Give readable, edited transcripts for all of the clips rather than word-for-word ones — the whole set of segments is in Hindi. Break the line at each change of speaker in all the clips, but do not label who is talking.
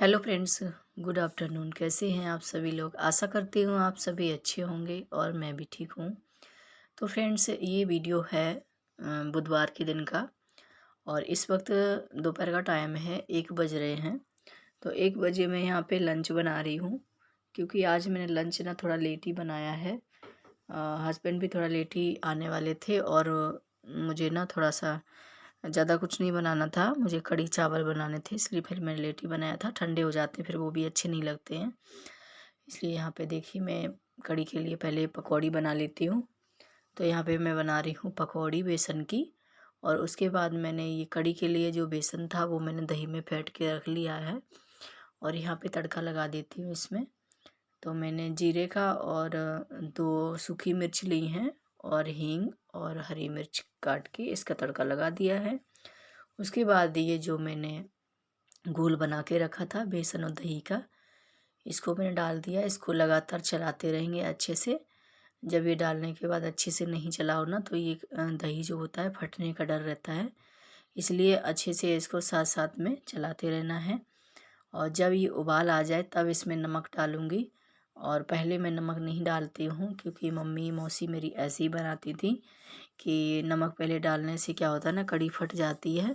Hello friends, good afternoon. कैसे हैं आप सभी लोग? आशा करती हूँ आप सभी अच्छे होंगे और मैं भी ठीक हूँ। तो फ्रेंड्स, ये वीडियो है बुधवार के दिन का। और इस वक्त दोपहर का टाइम है, 1 बज रहे हैं। तो 1 बजे मैं यहाँ पे लंच बना रही हूँ, क्योंकि आज मैंने लंच ना थोड़ा लेट ही बनाया है। हस्बैंड भी थोड़ा लेट ही आने वाले थे और मुझे ना थोड़ा सा ज़्यादा कुछ नहीं बनाना था। मुझे कढ़ी चावल बनाने थे, इसलिए फिर मैंने लेट ही बनाया था। ठंडे हो जाते हैं फिर वो भी अच्छे नहीं लगते हैं। इसलिए यहाँ पे देखिए, मैं कढ़ी के लिए पहले पकौड़ी बना लेती हूँ। तो यहाँ पे मैं बना रही हूँ पकौड़ी बेसन की। और उसके बाद मैंने ये कढ़ी के लिए जो बेसन था वो मैंने दही में फेंट के रख लिया है। और यहाँ पे तड़का लगा देती हूँ इसमें। तो मैंने जीरे का और 2 सूखी मिर्च ली हैं और हींग और हरी मिर्च काट के इसका तड़का लगा दिया है। उसके बाद ये जो मैंने घोल बना के रखा था बेसन और दही का, इसको मैंने डाल दिया। इसको लगातार चलाते रहेंगे अच्छे से। जब ये डालने के बाद अच्छे से नहीं चलाओ ना, तो ये दही जो होता है फटने का डर रहता है। इसलिए अच्छे से इसको साथ साथ में चलाते रहना है। और जब ये उबाल आ जाए तब इसमें नमक डालूँगी। और पहले मैं नमक नहीं डालती हूँ, क्योंकि मम्मी मौसी मेरी ऐसे ही बनाती थी कि नमक पहले डालने से क्या होता है ना, कढ़ी फट जाती है।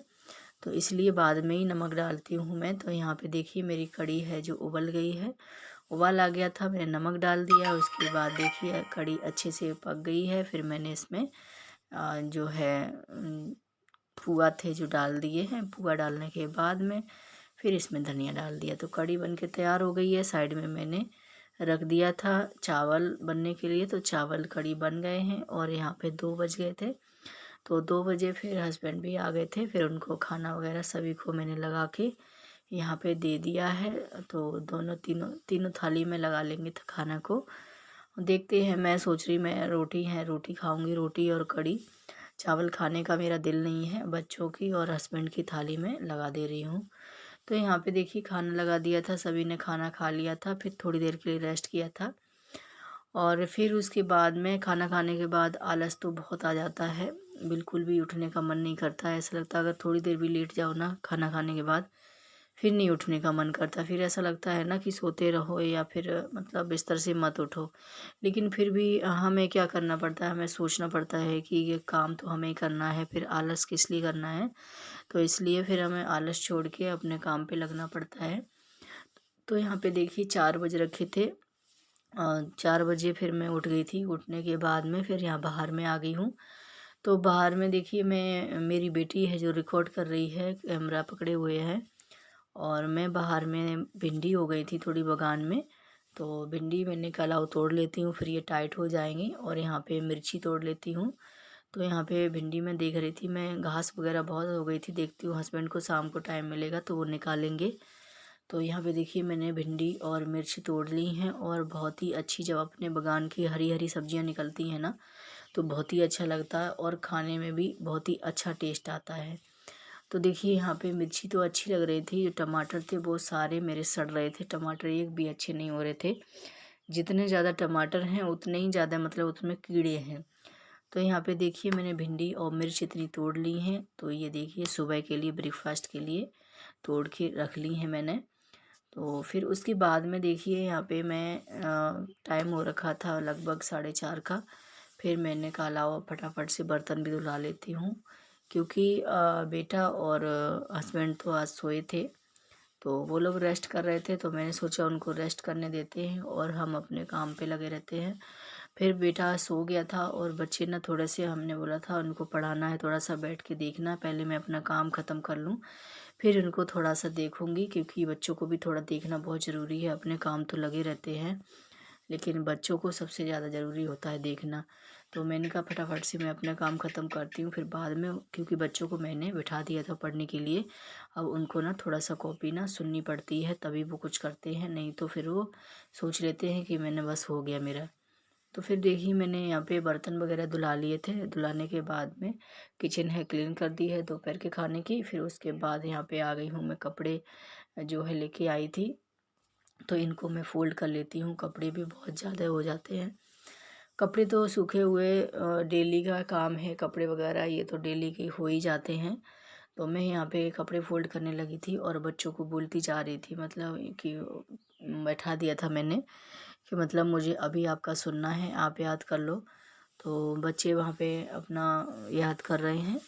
तो इसलिए बाद में ही नमक डालती हूँ मैं। तो यहाँ पे देखिए मेरी कढ़ी है जो उबल गई है। उबाल आ गया था, मैंने नमक डाल दिया। उसके बाद देखिए कढ़ी अच्छे से पक गई है। फिर मैंने इसमें जो है पुआ थे जो डाल दिए हैं। पुआ डालने के बाद में फिर इसमें धनिया डाल दिया। तो कढ़ी बन के तैयार हो गई है। साइड में मैंने रख दिया था चावल बनने के लिए। तो चावल कढ़ी बन गए हैं और यहाँ पे 2 बज गए थे। तो 2 बजे फिर हस्बैंड भी आ गए थे। फिर उनको खाना वगैरह सभी को मैंने लगा के यहाँ पे दे दिया है। तो दोनों तीनों तीनों थाली में लगा लेंगे तो खाना को। देखते हैं, मैं सोच रही मैं रोटी है, रोटी खाऊंगी। रोटी और कढ़ी चावल खाने का मेरा दिल नहीं है। बच्चों की और हस्बैंड की थाली में लगा दे रही हूँ। तो यहाँ पे देखिए खाना लगा दिया था, सभी ने खाना खा लिया था। फिर थोड़ी देर के लिए रेस्ट किया था। और फिर उसके बाद में खाना खाने के बाद आलस तो बहुत आ जाता है, बिल्कुल भी उठने का मन नहीं करता है। ऐसा लगता है अगर थोड़ी देर भी लेट जाओ ना खाना खाने के बाद, फिर नहीं उठने का मन करता। फिर ऐसा लगता है ना कि सोते रहो या फिर मतलब बिस्तर से मत उठो। लेकिन फिर भी हमें क्या करना पड़ता है, हमें सोचना पड़ता है कि ये काम तो हमें ही करना है, फिर आलस किस लिए करना है। तो इसलिए फिर हमें आलस छोड़ के अपने काम पे लगना पड़ता है। तो यहाँ पे देखिए 4 बज रखे थे। 4 बजे फिर मैं उठ गई थी। उठने के बाद में फिर यहाँ बाहर में आ गई हूँ। तो बाहर में देखिए मैं, मेरी बेटी है जो रिकॉर्ड कर रही है, कैमरा पकड़े हुए है। और मैं बाहर में भिंडी हो गई थी थोड़ी बगान में। तो भिंडी मैंने कहा तोड़ लेती हूँ, फिर ये टाइट हो जाएंगी। और यहाँ पे मिर्ची तोड़ लेती हूँ। तो यहाँ पे भिंडी में देख रही थी मैं, घास वगैरह बहुत हो गई थी। देखती हूँ हस्बैंड को शाम को टाइम मिलेगा तो वो निकालेंगे। तो यहाँ पे देखिए मैंने भिंडी और मिर्च तोड़ ली हैं। और बहुत ही अच्छी, जब अपने बगान की हरी हरी सब्जियाँ निकलती हैं ना, तो बहुत ही अच्छा लगता है और खाने में भी बहुत ही अच्छा टेस्ट आता है। तो देखिए यहाँ पे मिर्ची तो अच्छी लग रही थी। जो टमाटर थे वो सारे मेरे सड़ रहे थे। टमाटर एक भी अच्छे नहीं हो रहे थे। जितने ज़्यादा टमाटर हैं उतने ही ज़्यादा मतलब उसमें कीड़े हैं। तो यहाँ पे देखिए मैंने भिंडी और मिर्च इतनी तोड़ ली हैं। तो ये देखिए सुबह के लिए ब्रेकफास्ट के लिए तोड़ के रख ली हैं मैंने। तो फिर उसके बाद में देखिए यहाँ पे मैं, टाइम हो रखा था लगभग 4:30 का। फिर मैंने कहा लाओ फटाफट से बर्तन भी धुला लेती हूँ, क्योंकि बेटा और हस्बैंड तो आज सोए थे। तो वो लोग रेस्ट कर रहे थे, तो मैंने सोचा उनको रेस्ट करने देते हैं और हम अपने काम पे लगे रहते हैं। फिर बेटा सो गया था और बच्चे ना थोड़े से, हमने बोला था उनको पढ़ाना है, थोड़ा सा बैठ के देखना। पहले मैं अपना काम ख़त्म कर लूँ, फिर उनको थोड़ा सा देखूँगी, क्योंकि बच्चों को भी थोड़ा देखना बहुत ज़रूरी है। अपने काम तो लगे रहते हैं, लेकिन बच्चों को सबसे ज़्यादा ज़रूरी होता है देखना। तो मैंने कहा फटाफट से मैं अपना काम ख़त्म करती हूँ, फिर बाद में, क्योंकि बच्चों को मैंने बिठा दिया था पढ़ने के लिए। अब उनको ना थोड़ा सा कॉपी ना सुननी पड़ती है, तभी वो कुछ करते हैं, नहीं तो फिर वो सोच लेते हैं कि मैंने बस हो गया मेरा। तो फिर देखिए मैंने यहाँ पे बर्तन वगैरह धुला लिए थे। धुलाने के बाद में किचन है क्लीन कर दी है दोपहर के खाने की। फिर उसके बाद यहाँ पे आ गई हूँ मैं, कपड़े जो है लेके आई थी। तो इनको मैं फ़ोल्ड कर लेती हूँ। कपड़े भी बहुत ज़्यादा हो जाते हैं। कपड़े तो सूखे हुए डेली का काम है, कपड़े वगैरह ये तो डेली के हो ही जाते हैं। तो मैं यहाँ पे कपड़े फ़ोल्ड करने लगी थी और बच्चों को बोलती जा रही थी, मतलब कि बैठा दिया था मैंने कि मतलब मुझे अभी आपका सुनना है, आप याद कर लो। तो बच्चे वहाँ पे अपना याद कर रहे हैं,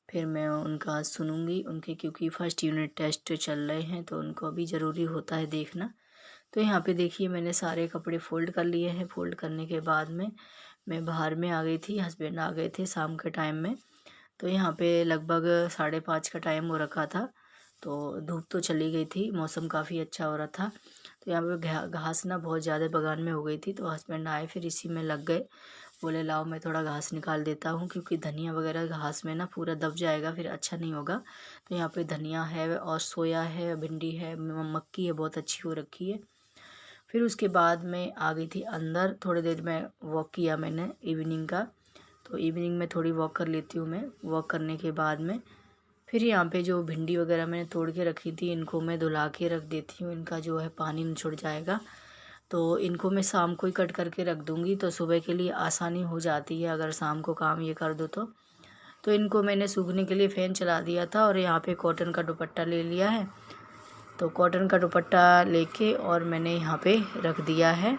फिर मैं उनका सुनूंगी उनके, क्योंकि फर्स्ट यूनिट टेस्ट चल रहे हैं तो उनको अभी ज़रूरी होता है देखना। तो यहाँ पे देखिए मैंने सारे कपड़े फ़ोल्ड कर लिए हैं। फ़ोल्ड करने के बाद में मैं बाहर में आ गई थी, हस्बैंड आ गए थे शाम के टाइम में। तो यहाँ पे लगभग 5:30 का टाइम हो रखा था, तो धूप तो चली गई थी, मौसम काफ़ी अच्छा हो रहा था। तो यहाँ पे घास ना बहुत ज़्यादा बगान में हो गई थी, तो हस्बैंड आए फिर इसी में लग गए। बोले लाओ मैं थोड़ा घास निकाल देता हूँ, क्योंकि धनिया वगैरह घास में ना पूरा दब जाएगा, फिर अच्छा नहीं होगा। तो यहाँ पे धनिया है और सोया है, भिंडी है, मक्की है, बहुत अच्छी हो रखी है। फिर उसके बाद मैं आ गई थी अंदर, थोड़ी देर में वॉक किया मैंने इवनिंग का। तो इवनिंग में थोड़ी वॉक कर लेती हूँ मैं। वॉक करने के बाद में फिर यहाँ पे जो भिंडी वगैरह मैंने तोड़ के रखी थी, इनको मैं धुला के रख देती हूँ। इनका जो है पानी निचुड़ जाएगा, तो इनको मैं शाम को ही कट करके रख दूँगी, तो सुबह के लिए आसानी हो जाती है अगर शाम को काम ये कर दो तो इनको मैंने सूखने के लिए फ़ैन चला दिया था और यहाँ पे कॉटन का दुपट्टा ले लिया है। तो कॉटन का दुपट्टा लेके और मैंने यहाँ पे रख दिया है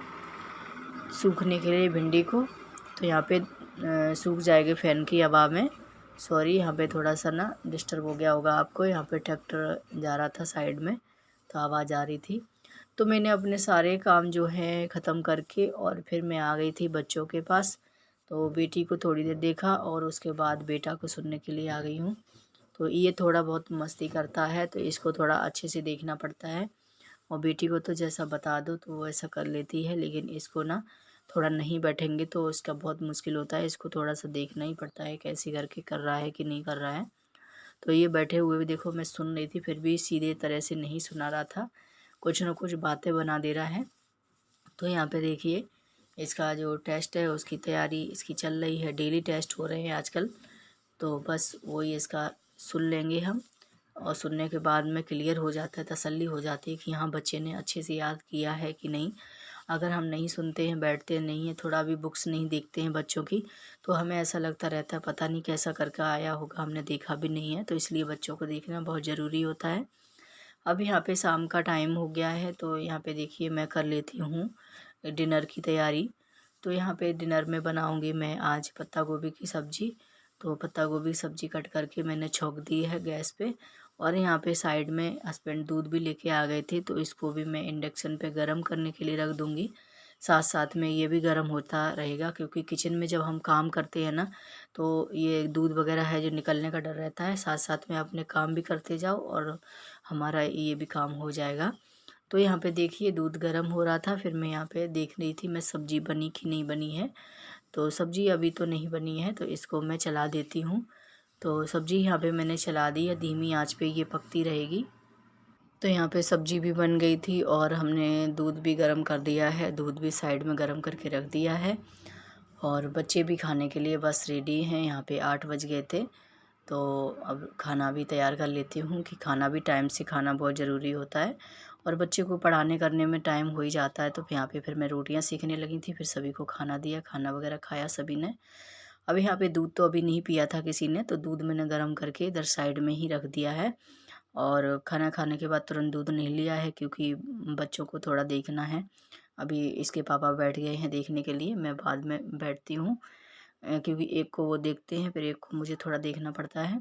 सूखने के लिए भिंडी को। तो यहाँ पे सूख जाएगी फ़ैन की हवा में। सॉरी, यहाँ पे थोड़ा सा ना डिस्टर्ब हो गया होगा आपको, यहाँ पे ट्रैक्टर जा रहा था साइड में तो आवाज़ आ रही थी। तो मैंने अपने सारे काम जो है ख़त्म करके और फिर मैं आ गई थी बच्चों के पास। तो बेटी को थोड़ी देर देखा और उसके बाद बेटा को सुनने के लिए आ गई हूँ। तो ये थोड़ा बहुत मस्ती करता है, तो इसको थोड़ा अच्छे से देखना पड़ता है। और बेटी को तो जैसा बता दो तो वो ऐसा कर लेती है, लेकिन इसको ना थोड़ा नहीं बैठेंगे तो इसका बहुत मुश्किल होता है। इसको थोड़ा सा देखना ही पड़ता है कैसे करके कर रहा है कि नहीं कर रहा है। तो ये बैठे हुए भी देखो मैं सुन रही थी, फिर भी सीधे तरह से नहीं सुना रहा था, कुछ ना कुछ बातें बना दे रहा है। तो यहाँ पे देखिए इसका जो टेस्ट है उसकी तैयारी इसकी चल रही है, डेली टेस्ट हो रहे हैं आजकल। तो बस वही इसका सुन लेंगे हम, और सुनने के बाद में क्लियर हो जाता है, तसल्ली हो जाती है कि हाँ बच्चे ने अच्छे से याद किया है कि नहीं। अगर हम नहीं सुनते हैं, बैठते नहीं हैं, थोड़ा भी बुक्स नहीं देखते हैं बच्चों की, तो हमें ऐसा लगता रहता है पता नहीं कैसा करके आया होगा, हमने देखा भी नहीं है। तो इसलिए बच्चों को देखना बहुत ज़रूरी होता है। अब यहाँ पे शाम का टाइम हो गया है, तो यहाँ पे देखिए मैं कर लेती हूँ डिनर की तैयारी। तो यहाँ पे डिनर में बनाऊँगी मैं आज पत्ता गोभी की सब्ज़ी। तो पत्ता गोभी सब्ज़ी कट करके मैंने छोंक दी है गैस पे, और यहाँ पे साइड में हस्बैंड दूध भी लेके आ गए थे, तो इसको भी मैं इंडक्शन पे गरम करने के लिए रख दूँगी। साथ साथ में ये भी गर्म होता रहेगा, क्योंकि किचन में जब हम काम करते हैं ना, तो ये दूध वगैरह है जो निकलने का डर रहता है। साथ साथ में अपने काम भी करते जाओ और हमारा ये भी काम हो जाएगा। तो यहाँ पे देखिए दूध गर्म हो रहा था, फिर मैं यहाँ पे देख रही थी मैं सब्ज़ी बनी कि नहीं बनी है। तो सब्ज़ी अभी तो नहीं बनी है, तो इसको मैं चला देती हूँ। तो सब्ज़ी यहाँ पे मैंने चला दी है, धीमी आंच पे ये पकती रहेगी। तो यहाँ पे सब्ज़ी भी बन गई थी और हमने दूध भी गर्म कर दिया है, दूध भी साइड में गर्म करके रख दिया है। और बच्चे भी खाने के लिए बस रेडी हैं। यहाँ पे 8 बज गए थे, तो अब खाना भी तैयार कर लेती हूँ कि खाना भी टाइम से खाना बहुत ज़रूरी होता है। और बच्चे को पढ़ाने करने में टाइम हो ही जाता है। तो यहाँ पे फिर मैं रोटियाँ सेकने लगी थी, फिर सभी को खाना दिया, खाना वगैरह खाया सभी ने। अब यहाँ पे दूध तो अभी नहीं पिया था किसी ने, तो दूध मैंने गर्म करके इधर साइड में ही रख दिया है। और खाना खाने के बाद तुरंत दूध नहीं लिया है, क्योंकि बच्चों को थोड़ा देखना है। अभी इसके पापा बैठ गए हैं देखने के लिए, मैं बाद में बैठती हूँ। क्योंकि एक को वो देखते हैं, फिर एक को मुझे थोड़ा देखना पड़ता है,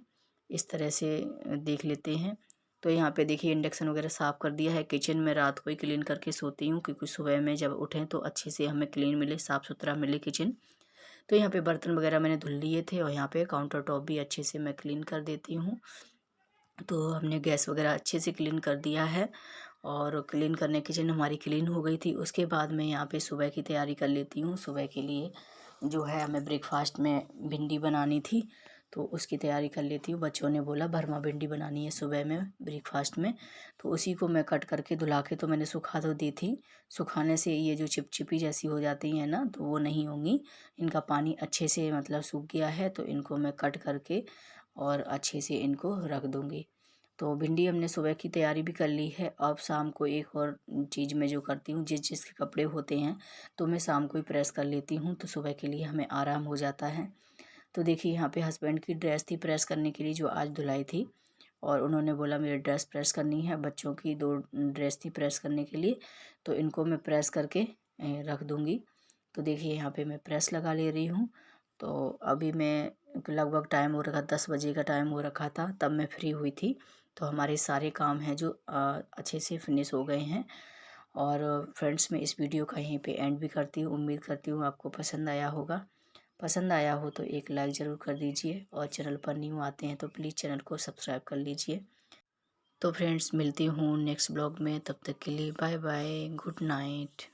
इस तरह से देख लेते हैं। तो यहाँ पे देखिए इंडक्शन वगैरह साफ़ कर दिया है। किचन में रात को ही क्लीन करके सोती हूँ, क्योंकि सुबह में जब उठें तो अच्छे से हमें क्लीन मिले, साफ़ सुथरा मिले किचन। तो यहाँ पे बर्तन वगैरह मैंने धुल लिए थे, और यहाँ पे काउंटर टॉप भी अच्छे से मैं क्लीन कर देती हूँ। तो हमने गैस वगैरह अच्छे से क्लीन कर दिया है, और क्लीन करने किचन हमारी क्लीन हो गई थी। उसके बाद मैं यहाँ पे सुबह की तैयारी कर लेती हूँ। सुबह के लिए जो है हमें ब्रेकफास्ट में भिंडी बनानी थी, तो उसकी तैयारी कर लेती हूँ। बच्चों ने बोला भरमा भिंडी बनानी है सुबह में ब्रेकफास्ट में, तो उसी को मैं कट करके धुला के तो मैंने सुखा तो दी थी। सुखाने से ये जो चिपचिपी जैसी हो जाती हैं ना, तो वो नहीं होंगी। इनका पानी अच्छे से मतलब सूख गया है, तो इनको मैं कट करके और अच्छे से इनको रख दूँगी। तो भिंडी हमने सुबह की तैयारी भी कर ली है। अब शाम को एक और चीज़ मैं जो करती हूँ, जिस जिसके कपड़े होते हैं तो मैं शाम को ही प्रेस कर लेती हूँ, तो सुबह के लिए हमें आराम हो जाता है। तो देखिए यहाँ पे हस्बैंड की ड्रेस थी प्रेस करने के लिए, जो आज धुलाई थी। और उन्होंने बोला मेरी ड्रेस प्रेस करनी है, बच्चों की 2 ड्रेस थी प्रेस करने के लिए, तो इनको मैं प्रेस करके रख दूँगी। तो देखिए यहाँ पे मैं प्रेस लगा ले रही हूँ। तो अभी मैं लगभग टाइम हो रखा 10 बजे का टाइम हो रखा था, तब मैं फ्री हुई थी। तो हमारे सारे काम हैं जो अच्छे से फिनिश हो गए हैं। और फ्रेंड्स मैं इस वीडियो का यहीं पे एंड भी करती हूँ। उम्मीद करती हूँ आपको पसंद आया होगा। पसंद आया हो तो एक लाइक ज़रूर कर दीजिए, और चैनल पर न्यू आते हैं तो प्लीज़ चैनल को सब्सक्राइब कर लीजिए। तो फ्रेंड्स मिलती हूँ नेक्स्ट ब्लॉग में, तब तक के लिए बाय बाय, गुड नाइट।